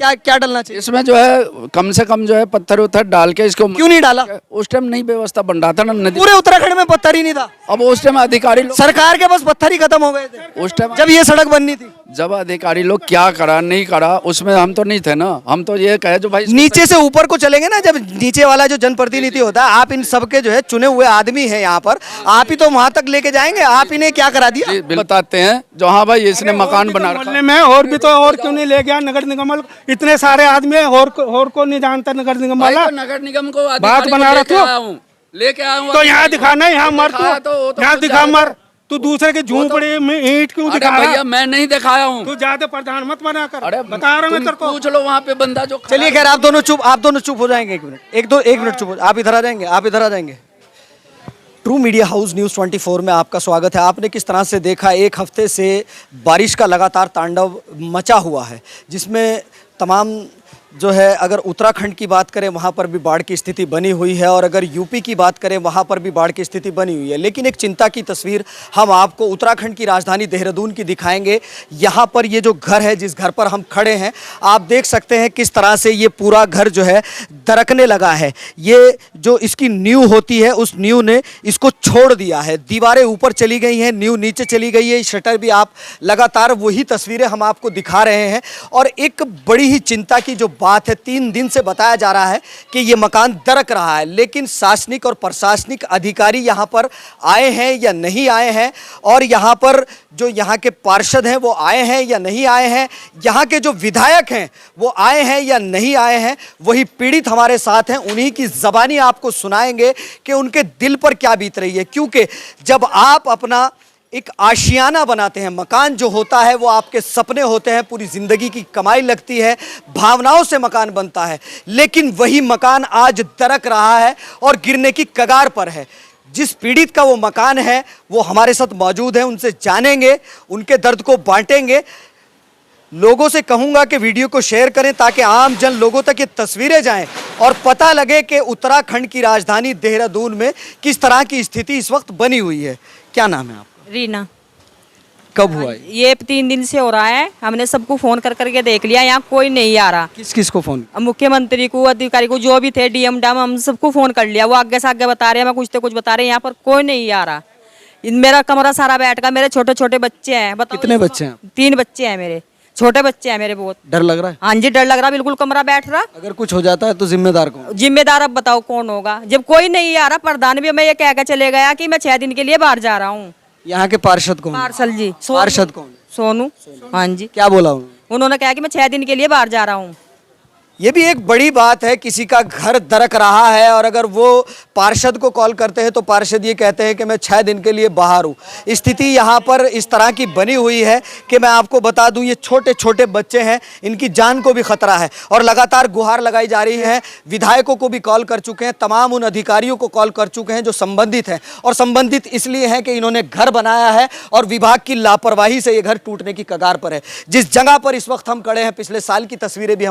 क्या क्या डलना चाहिए? इसमें जो है कम से कम जो है पत्थर उथर डाल के इसको, क्यों नहीं डाला? उस टाइम नहीं व्यवस्था बन रहा था ना नदी, पूरे उत्तराखंड में पत्थर ही नहीं था। अब उस टाइम अधिकारी लोग, सरकार के बस पत्थर ही खत्म हो गए थे उस टाइम जब ये सड़क बननी थी। जब अधिकारी लोग क्या करा नहीं करा उसमें हम तो नहीं थे ना, हम तो ये कहे जो भाई नीचे से ऊपर को चलेंगे ना, जब नीचे वाला जो जनप्रतिनिधि होता है, आप इन सबके जो है चुने हुए आदमी हैं यहाँ पर, आप ही तो वहां तक लेके जाएंगे। आप इन्हें क्या करा दिया? जी, बताते हैं जो हाँ भाई इसने मकान बना रखा मोहल्ले में और भी तो, और क्यों नहीं ले गया नगर निगम वालों? इतने सारे आदमी है, और को नहीं जानता नगर निगम भाई, वाला। तो नगर निगम को बात बना रहा लेके आया हूँ तो यहाँ दिखाना, यहाँ मर दिखाया तो वो तो यहाँ कुछ दिखा ज्यादा- मर। तू दूसरे के झोंपड़े में ईंट क्यों अरे दिखा रहा? भैया मैं नहीं दिखाया हूँ। तू ज्यादा प्रधान मत बना कर। अरे बता रहा मैं तुम तेरे को। पूछ लो वहाँ पे बंदा जो खड़ा चलिए खैर, आप दोनों चुप हो जाएंगे। एक मिनट, एक मिनट चुप हो, आप इधर आ जाएंगे, आप इधर आ जाएंगे। ट्रू मीडिया हाउस न्यूज़ 24 में आपका स्वागत है। आपने किस तरह से देखा, एक हफ्ते से बारिश का लगातार तांडव मचा हुआ है, जिसमें तमाम जो है, अगर उत्तराखंड की बात करें वहाँ पर भी बाढ़ की स्थिति बनी हुई है, और अगर यूपी की बात करें वहाँ पर भी बाढ़ की स्थिति बनी हुई है। लेकिन एक चिंता की तस्वीर हम आपको उत्तराखंड की राजधानी देहरादून की दिखाएंगे। यहाँ पर ये जो घर है, जिस घर पर हम खड़े हैं, आप देख सकते हैं किस तरह से ये पूरा घर जो है दरकने लगा है। ये जो इसकी नींव होती है, उस नींव ने इसको छोड़ दिया है। दीवारें ऊपर चली गई हैं, नींव नीचे चली गई है, शटर भी, आप लगातार वही तस्वीरें हम आपको दिखा रहे हैं। और एक बड़ी ही चिंता की जो बात है, 3 दिन से बताया जा रहा है कि ये मकान दरक रहा है, लेकिन शासनिक और प्रशासनिक अधिकारी यहाँ पर आए हैं या नहीं आए हैं, और यहाँ पर जो यहाँ के पार्षद हैं वो आए हैं या नहीं आए हैं, यहाँ के जो विधायक हैं वो आए हैं या नहीं आए हैं, वही पीड़ित हमारे साथ हैं। उन्हीं की ज़बानी आपको सुनाएंगे कि उनके दिल पर क्या बीत रही है। क्योंकि जब आप अपना एक आशियाना बनाते हैं, मकान जो होता है वो आपके सपने होते हैं, पूरी ज़िंदगी की कमाई लगती है, भावनाओं से मकान बनता है, लेकिन वही मकान आज दरक रहा है और गिरने की कगार पर है। जिस पीड़ित का वो मकान है वो हमारे साथ मौजूद है, उनसे जानेंगे, उनके दर्द को बांटेंगे। लोगों से कहूँगा कि वीडियो को शेयर करें ताकि आम जन लोगों तक ये तस्वीरें जाएं और पता लगे कि उत्तराखंड की राजधानी देहरादून में किस तरह की स्थिति इस वक्त बनी हुई है। क्या नाम है आपका? रीना। कब हुआ ये 3 दिन से हो रहा है। हमने सबको फोन कर करके देख लिया, यहाँ कोई नहीं आ रहा। किस किस को फोन? मुख्यमंत्री को, अधिकारी को, जो भी थे, डीएम डाम, हम सबको फोन कर लिया। वो आगे से आगे बता रहे हैं, मैं कुछ तो कुछ बता रहे हैं, यहाँ पर कोई नहीं आ रहा। मेरा कमरा सारा बैठ का, मेरे छोटे छोटे बच्चे हैं। बताओ कितने बच्चे हैं? 3 बच्चे हैं मेरे, छोटे बच्चे हैं मेरे बहुत। डर लग रहा है? हाँ जी, डर लग रहा, बिल्कुल कमरा बैठ रहा। अगर कुछ हो जाता है तो जिम्मेदार कौन? जिम्मेदार अब बताओ कौन होगा, जब कोई नहीं आ रहा। प्रधान भी मैं ये कह के चले गया कि मैं 6 दिन के लिए बाहर जा रहा हूँ। यहाँ के पार्षद कौन? पार्षद जी, पार्षद कौन? सोनू। हाँ जी, क्या बोला उन्होंने? उन्होंने कहा कि मैं 6 दिन के लिए बाहर जा रहा हूँ। ये भी एक बड़ी बात है, किसी का घर दरक रहा है और अगर वो पार्षद को कॉल करते हैं तो पार्षद ये कहते हैं कि मैं 6 दिन के लिए बाहर हूँ। स्थिति यहाँ पर इस तरह की बनी हुई है कि मैं आपको बता दूँ, ये छोटे छोटे बच्चे हैं, इनकी जान को भी खतरा है और लगातार गुहार लगाई जा रही है। विधायकों को भी कॉल कर चुके हैं, तमाम उन अधिकारियों को कॉल कर चुके हैं जो संबंधित हैं, और संबंधित इसलिए हैं कि इन्होंने घर बनाया है और विभाग की लापरवाही से ये घर टूटने की कगार पर है। जिस जगह पर इस वक्त हम खड़े हैं, पिछले साल की तस्वीरें भी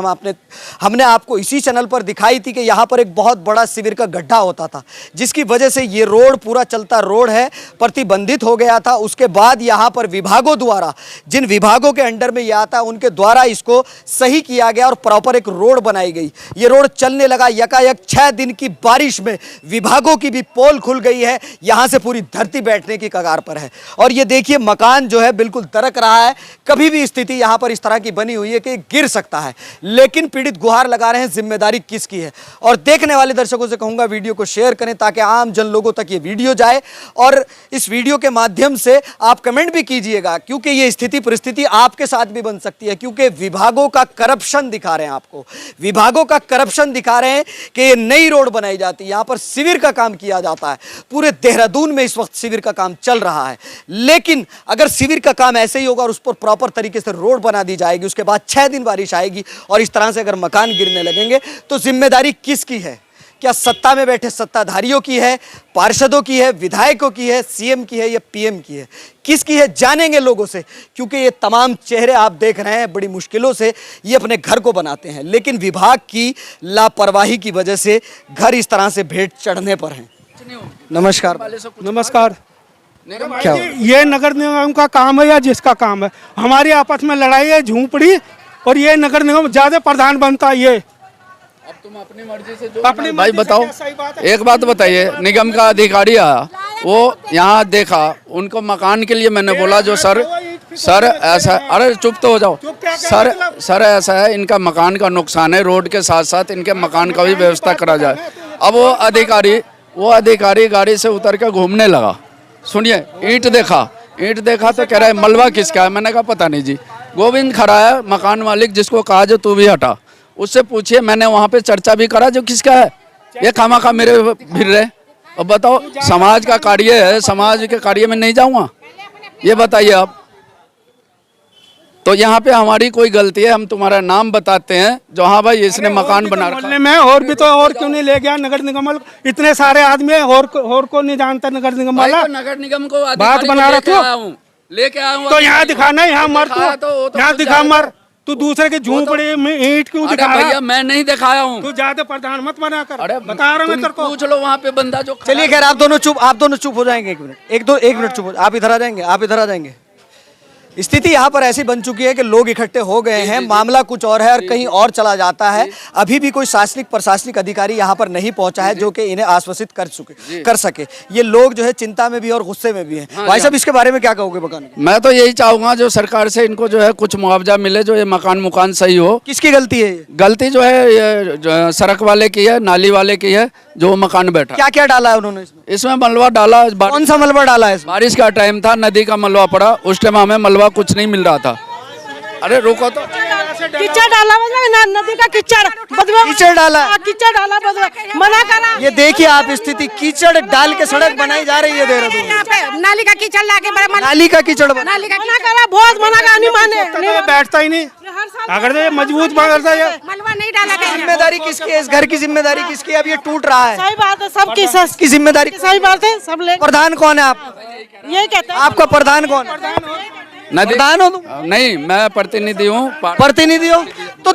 हमने आपको इसी चैनल पर दिखाई थी कि यहाँ पर एक बहुत बड़ा शिविर का गड्ढा होता था, जिसकी वजह से ये रोड, पूरा चलता रोड है, प्रतिबंधित हो गया था। उसके बाद यहाँ पर विभागों द्वारा, जिन विभागों के अंडर में ये आता है, उनके द्वारा इसको सही किया गया और प्रॉपर एक रोड बनाई गई। ये रोड चलने लगा, यकायक 6 दिन की बारिश में विभागों की भी पोल खुल गई है, यहाँ से पूरी धरती बैठने की कगार पर है। और ये देखिए, मकान जो है बिल्कुल दरक रहा है। कभी भी स्थिति यहाँ पर इस तरह की बनी हुई है कि गिर सकता है, लेकिन पीड़ित गुहार लगा रहे हैं, जिम्मेदारी किसकी है? और देखने वाले दर्शकों से कहूंगा वीडियो को शेयर करें ताकि आम जन लोगों तक ये वीडियो जाए, और इस वीडियो के माध्यम से आप कमेंट भी कीजिएगा, क्योंकि ये स्थिति परिस्थिति आपके साथ भी बन सकती है। क्योंकि विभागों का करप्शन दिखा रहे हैं आपको, विभागों का करप्शन दिखा रहे हैं कि ये नई रोड बनाई जाती है, यहाँ पर शिविर का काम किया जाता है। पूरे देहरादून में इस वक्त शिविर का काम चल रहा है, लेकिन अगर शिविर का काम ऐसे ही होगा और उस पर प्रॉपर तरीके से रोड बना दी जाएगी, उसके बाद 6 दिन बारिश आएगी और इस तरह से अगर मकान गिरने लगेंगे तो जिम्मेदारी किसकी है? क्या सत्ता में बैठे सत्ताधारियों की है, पार्षदों की है, विधायकों की है, सीएम की है या पीएम की है? किसकी है? जानेंगे लोगों से, क्योंकि ये तमाम चेहरे आप देख रहे हैं, बड़ी मुश्किलों से ये अपने घर को बनाते हैं, लेकिन विभाग की लापरवाही की वजह से घर इस तरह से भेंट चढ़ने पर हैं। नमस्कार। नमस्कार। क्या ये नगर निगम का काम है या जिसका काम है? हमारी आपस में लड़ाई है, झोंपड़ी और ये नगर निगम ज्यादा प्रधान बनता है ये। अब तुम अपनी मर्जी से जो अपनी भाई मर्जी से बताओ, क्या सही बात है? एक बात बताइए, निगम का अधिकारी आया, वो यहाँ देखा, उनको मकान के लिए मैंने बोला जो सर ऐसा, अरे चुप तो हो जाओ सर ऐसा है, इनका मकान का नुकसान है, रोड के साथ साथ इनके मकान का भी व्यवस्था करा जाए। अब वो अधिकारी गाड़ी से उतर के घूमने लगा, सुनिए, ईंट देखा तो कह रहा है मलबा किसका है। मैंने कहा पता नहीं जी। गोविंद खड़ा है मकान मालिक, जिसको कहा जो तू भी हटा, उससे पूछिए, मैंने वहाँ पे चर्चा भी करा जो किसका है, ये खामा मेरे फिर रहे। अब बताओ, समाज का कार्य है, समाज के कार्य में नहीं जाऊँगा, ये बताइए आप। तो यहाँ पे हमारी कोई गलती है, हम तुम्हारा नाम बताते हैं जो, हाँ भाई इसने मकान बना रखा मोहल्ले में और भी तो, और क्यों नहीं ले गया नगर निगम वाला? इतने सारे आदमी है, और को नहीं जानता नगर निगम भाई। वाला। तो नगर निगम को बात बना रहा लेके आया हूँ तो यहाँ दिखाना, यहाँ मर तो यहाँ दिखा मर। तू दूसरे के झोंपड़े में ईंट क्यों अरे दिखा रहा? भैया मैं नहीं दिखाया हूँ। तू ज्यादा प्रधान मत बना कर। अरे बता रहा मैं तेरे को। पूछ लो वहाँ पे बंदा जो। चलिए खैर, आप दोनों चुप हो जाएंगे, एक मिनट, एक मिनट चुप हो, आप इधर आ जाएंगे। स्थिति यहाँ पर ऐसी बन चुकी है कि लोग इकट्ठे हो गए हैं, मामला कुछ और है और कहीं और चला जाता है। अभी भी कोई शासनिक प्रशासनिक अधिकारी यहाँ पर नहीं पहुंचा है जो कि इन्हें आश्वासित कर सके। ये लोग जो है चिंता में भी और गुस्से में भी हैं। भाई साहब, इसके बारे में क्या कहोगे मकान? मैं तो यही चाहूंगा जो सरकार से इनको जो है कुछ मुआवजा मिले, जो ये मकान सही हो। किसकी गलती है? गलती जो है ये जो सड़क वाले की है, नाली वाले की है, जो मकान बैठा। क्या क्या डाला है उन्होंने इसमें मलबा डाला। कौन सा मलबा डाला है? बारिश का टाइम था, नदी का मलबा पड़ा, उस टाइम हमें मलबा कुछ नहीं मिल रहा था। अरे रुको तो, कीचड़ डाला नदी का कीचड़ डाला, मना करा। ये देखिए आप स्थिति, कीचड़ डाल के सड़क बनाई जा रही है देहरादून। यहाँ पे नाली का कीचड़ लाके नाली का कीचड़ मना करा, बहुत मना करा, नहीं माने। बैठता ही नहीं, अगर ये मजबूत बनता है। मलबा नहीं डाला गया। जिम्मेदारी किसकी है? इस घर की जिम्मेदारी किसकी है? अब ये टूट रहा है, सही बात है, सबकी की जिम्मेदारी। सही बात है, सब ले। प्रधान कौन है आप? यही कहते हैं। आपका प्रधान कौन है? प्रधान हो तुम? नहीं, मैं प्रतिनिधि हूँ। प्रतिनिधि हो तो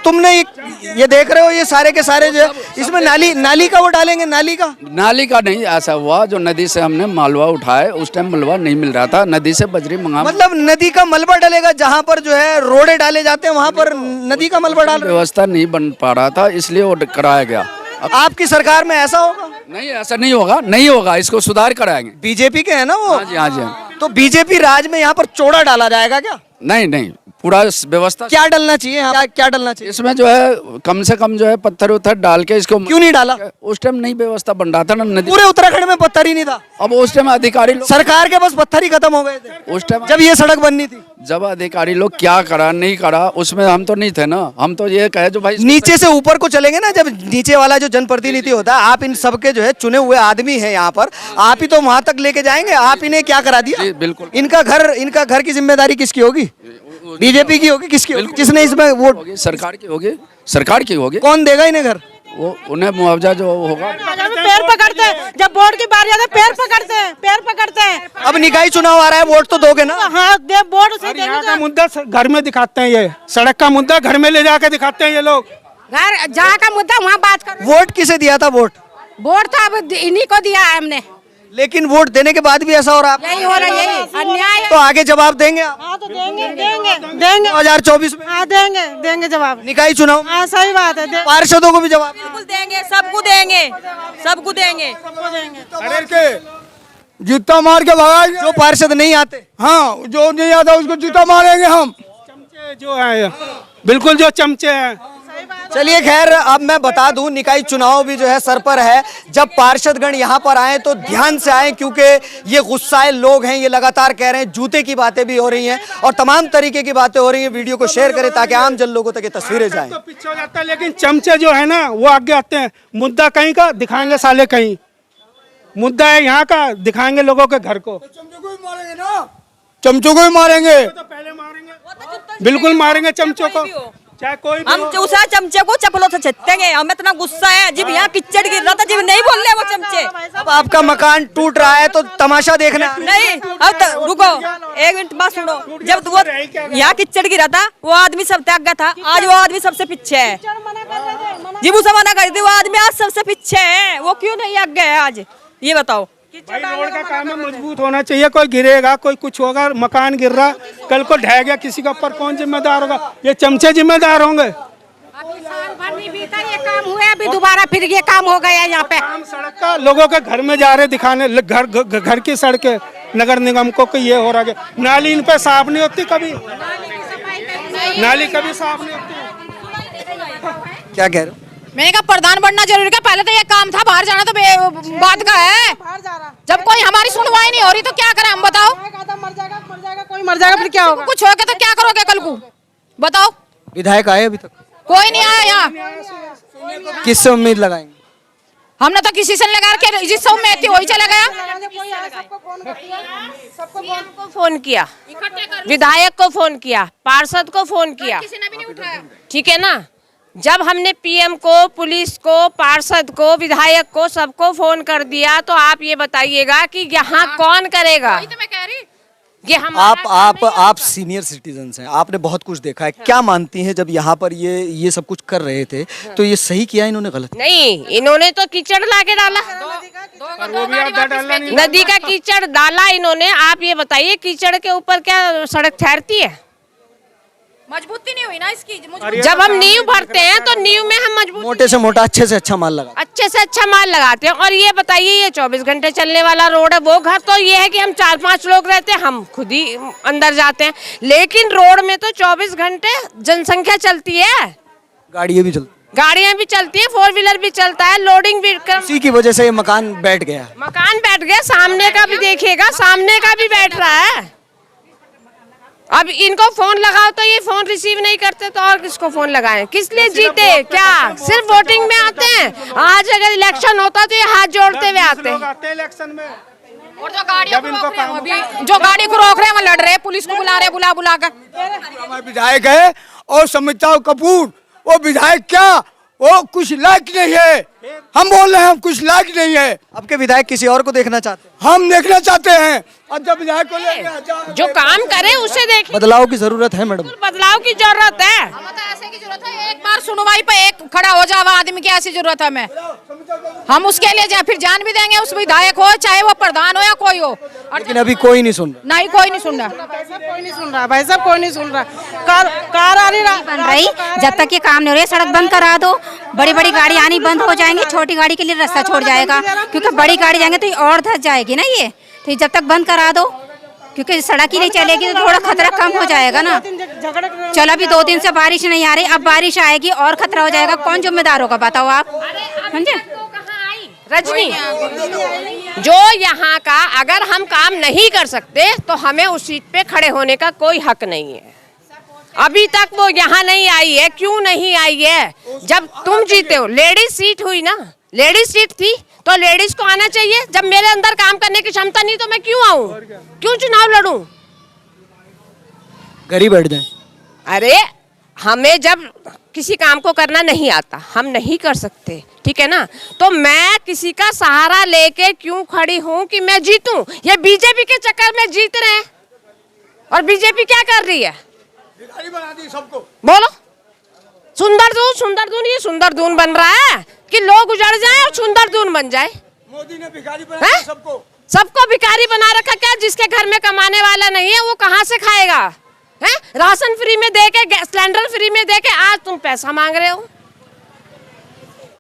तुमने ये देख रहे हो, ये सारे के सारे जो है इसमें नाली का वो डालेंगे। नाली का नहीं, ऐसा हुआ जो नदी से हमने मालवा उठाए, उस टाइम मलबा नहीं मिल रहा था, नदी से बजरी मंगा। मतलब नदी का मलबा डलेगा, जहाँ पर जो है रोडे डाले जाते हैं वहाँ पर नदी का मलबा डाल। व्यवस्था नहीं बन पा रहा था, इसलिए वो कराया गया। आपकी सरकार में ऐसा होगा? नहीं, ऐसा नहीं होगा, इसको सुधार कराएंगे। बीजेपी के है ना वो? हाँ जी। तो बीजेपी राज में यहाँ पर चौड़ा डाला जाएगा क्या? नहीं, पूरा व्यवस्था। क्या डलना चाहिए? क्या डलना चाहिए इसमें जो है कम से कम जो है पत्थर उथर डाल के इसको। क्यों नहीं डाला? उस टाइम नहीं व्यवस्था बन रहा था ना, नदी। पूरे उत्तराखंड में पत्थर ही नहीं था। अब उस टाइम अधिकारी लोग, सरकार के बस पत्थर ही खत्म हो गए थे उस टाइम जब ये सड़क बननी थी। जब अधिकारी लोग क्या करा नहीं करा उसमें हम तो नहीं थे ना, हम तो ये कहे जो भाई नीचे से ऊपर को चलेंगे ना, जब नीचे वाला जो जनप्रतिनिधि होता है, आप इन सबके जो है चुने हुए आदमी हैं यहाँ पर, आप ही तो वहां तक लेके जाएंगे। आप इन्हें क्या करा दिया? जी, बिल्कुल। इनका घर की जिम्मेदारी किसकी होगी? बीजेपी की होगी? किसकी होगी? जिसने इसमें वोट? सरकार की होगी। कौन देगा इन्हें घर? वो उन्हें मुआवजा जो होगा। पैर पकड़ते हैं, जब वोट की बारी आती है पैर पकड़ते हैं। अब निकाय चुनाव आ रहा है, वोट तो दोगे ना? हाँ, दे वोट से यहाँ का मुद्दा घर में दिखाते हैं, ये सड़क का मुद्दा घर में ले जाके दिखाते हैं ये लोग। घर जहाँ का मुद्दा वहाँ बात करो। वोट किसे दिया था? वोट तो अब इन्हीं को दिया है हमने। लेकिन वोट देने के बाद भी ऐसा हो रहा है। यही हो रहा है, यही अन्याय। तो आगे जवाब देंगे आप? हाँ, तो देंगे 2024 में? हाँ, देंगे जवाब। निकाय चुनाव? हाँ, सही बात है। पार्षदों को भी जवाब? बिल्कुल देंगे, सबको देंगे। अरे के जूता मार के भगाएंगे जो पार्षद नहीं आते। हाँ, जो नहीं आता उसको जूता मारेंगे हम। चमचे जो है, बिल्कुल जो चमचे हैं। चलिए खैर, अब मैं बता दूं, निकाय चुनाव भी जो है सर पर है। जब पार्षदगण यहाँ पर आए तो ध्यान से आए, क्योंकि ये गुस्साए लोग हैं। ये लगातार कह रहे हैं, जूते की बातें भी हो रही हैं और तमाम तरीके की बातें हो रही हैं। वीडियो को शेयर करें ताकि आम जन लोगों तक ये तस्वीरें जाएं। तो पीछे हो जाता है, लेकिन चमचे जो है ना वो आगे आते हैं। मुद्दा कहीं का दिखाएंगे साले, कहीं मुद्दा है यहाँ का, दिखाएंगे लोगों के घर को। चमचों को ही मारेंगे ना, चमचों को ही मारेंगे। तो पहले मारेंगे, बिल्कुल मारेंगे चमचों को, चाहे कोई भी हम उसा चमचे को चप्पलों से छेदेंगे। हमें इतना गुस्सा है, जब यहाँ कीचड़ गिर रहा था, जब नहीं बोल रहे वो चमचे। अब आपका मकान टूट रहा है तो तमाशा देखना नहीं। अब तो रुको, एक मिनट बात सुनो। जब वो यहाँ कीचड़ गिरा था, वो आदमी सब त्याग गया था, आज वो आदमी सबसे पीछे है। जब उसे मना कर दी, वो आदमी आज सबसे पीछे है। वो क्यों नहीं आगे है आज, ये बताओ? भाई रोड का काम है, मजबूत होना चाहिए। कोई गिरेगा, कोई कुछ होगा, मकान गिर रहा, कल को ढह गया किसी का ऊपर, कौन जिम्मेदार होगा? ये चमचे जिम्मेदार होंगे। साल भर नहीं बीता ये काम हुआ, अभी दोबारा फिर ये काम हो गया यहाँ पे। काम सड़क का, लोगों के घर में जा रहे दिखाने, घर की सड़कें नगर निगम को कि ये हो रहा है। नाली इन पे साफ नहीं होती, कभी नाली कभी साफ नहीं होती। क्या कह रहे हो? मैंने कहा प्रधान बनना जरूरी है। पहले तो ये काम था, बाहर जाना तो बात का है। जब कोई हमारी सुनवाई नहीं हो रही तो क्या करें हम, बताओ? मर जाएगा कोई, मर जाएगा फिर क्या होगा? कुछ हो गया तो क्या करोगे कल को, बताओ? विधायक आए अभी तक? कोई नहीं आया यहाँ। किससे उम्मीद लगाएंगे? हमने तो किसी से नहीं लगा के, जिस सब में थी वही चला गया। को फोन किया, विधायक को फोन किया, पार्षद को फोन किया, किसी ने भी नहीं उठाया। ठीक है ना। जब हमने पीएम को, पुलिस को, पार्षद को, विधायक को, सबको फोन कर दिया, तो आप ये बताइएगा कि यहाँ कौन करेगा? वही तो मैं कह रही। ये हम आप सीनियर सिटीजन हैं, आपने बहुत कुछ देखा है। क्या मानती हैं जब यहाँ पर ये सब कुछ कर रहे थे तो ये सही किया इन्होंने, गलत? नहीं, इन्होंने तो कीचड़ ला के डाला, नदी का कीचड़ डाला इन्होंने। आप ये बताइए कीचड़ के ऊपर क्या सड़क ठहरती है? मजबूती नहीं हुई ना इसकी। जब हम नींव भरते हैं तो नींव में हम मजबूत, मोटे से मोटा, अच्छे से अच्छा माल लगा, अच्छे से अच्छा माल लगाते हैं। और ये बताइए, ये 24 घंटे चलने वाला रोड है। वो घर तो ये है कि हम 4-5 लोग रहते हैं, हम खुद ही अंदर जाते हैं, लेकिन रोड में तो 24 घंटे जनसंख्या चलती है, गाड़ियाँ भी चलती, गाड़ियां भी चलती है, 4 व्हीलर भी चलता है, लोडिंग भी। इसी की वजह से ये मकान बैठ गया। मकान बैठ गया, सामने का भी देखिएगा, सामने का भी बैठ रहा है। अब इनको फोन लगाओ तो ये फोन रिसीव नहीं करते, तो और किसको फोन लगाएं? किस लिए जीते? क्या सिर्फ वोटिंग में आते हैं? आज अगर इलेक्शन होता तो ये हाथ जोड़ते हुए आते हैं। इलेक्शन में और जो गाड़ियों को रोक रहे हैं, अभी जो गाड़ी को रोक रहे हैं वो लड़ रहे हैं, पुलिस को बुला रहे हैं, बुला कर। हमारे विधायक है और समिता कपूर, वो विधायक क्या, वो कुछ लायक नहीं है। हम बोल रहे हैं हम कुछ लायक नहीं है। आपके विधायक किसी और को देखना चाहते हैं? हम देखना चाहते हैं, और जब विधायक को लेके जो काम करे उसे देख। बदलाव की जरूरत है मैडम, बदलाव की जरूरत है। ऐसे की जरूरत है, एक बार सुनवाई पे एक खड़ा हो जावा आदमी की ऐसी जरूरत है हमें। हम उसके लिए फिर जान भी देंगे, उस विधायक हो चाहे वो प्रधान हो या कोई हो। लेकिन अभी कोई नहीं सुन रहा। नहीं, कोई नहीं सुन रहा, कोई नहीं सुन रहा भाई साहब, कोई नहीं सुन रहा। कार आ रही बन रही, जब तक ये काम नहीं हो रही, सड़क बंद करा दो, बड़ी बड़ी गाड़ी आनी बंद हो जाएंगी, छोटी गाड़ी के लिए रास्ता छोड़ जाएगा, क्योंकि बड़ी गाड़ी जाएंगे तो ये और धस जाएगी ना। ये तो जब तक बंद करा दो, क्योंकि सड़क ही नहीं चलेगी तो थोड़ा खतरा कम हो जाएगा ना। चलो अभी 2 दिन से बारिश नहीं आ रही, अब बारिश आएगी और खतरा हो जाएगा, कौन जिम्मेदार होगा बताओ आप? समझे? रजनी, जो यहाँ का अगर हम काम नहीं कर सकते तो हमें उस सीट पे खड़े होने का कोई हक नहीं है। अभी तक वो यहाँ नहीं आई है, क्यों नहीं आई है? जब तुम जीते हो, लेडीज सीट हुई ना, लेडीज सीट थी तो लेडीज को आना चाहिए। जब मेरे अंदर काम करने की क्षमता नहीं तो मैं क्यों आऊं, क्यों चुनाव लड़ूं? घर ही बैठ जाए। अरे हमें जब किसी काम को करना नहीं आता, हम नहीं कर सकते, ठीक है ना, तो मैं किसी का सहारा लेके क्यों खड़ी हूं कि मैं जीतूं? ये बीजेपी के चक्कर में जीत रहे हैं। और बीजेपी क्या कर रही है? बना दी सबको। बोलो, सुंदर दून, ये सुंदर दून बन रहा है कि लोग उजड़ जाएं और सुंदर दून बन जाए। मोदी ने भिखारी बना दिया सबको, सबको भिखारी बना रखा। क्या जिसके घर में कमाने वाला नहीं है वो कहाँ से खाएगा? हैं? राशन फ्री में दे के, सिलेंडर फ्री में दे के आज तुम पैसा मांग रहे हो।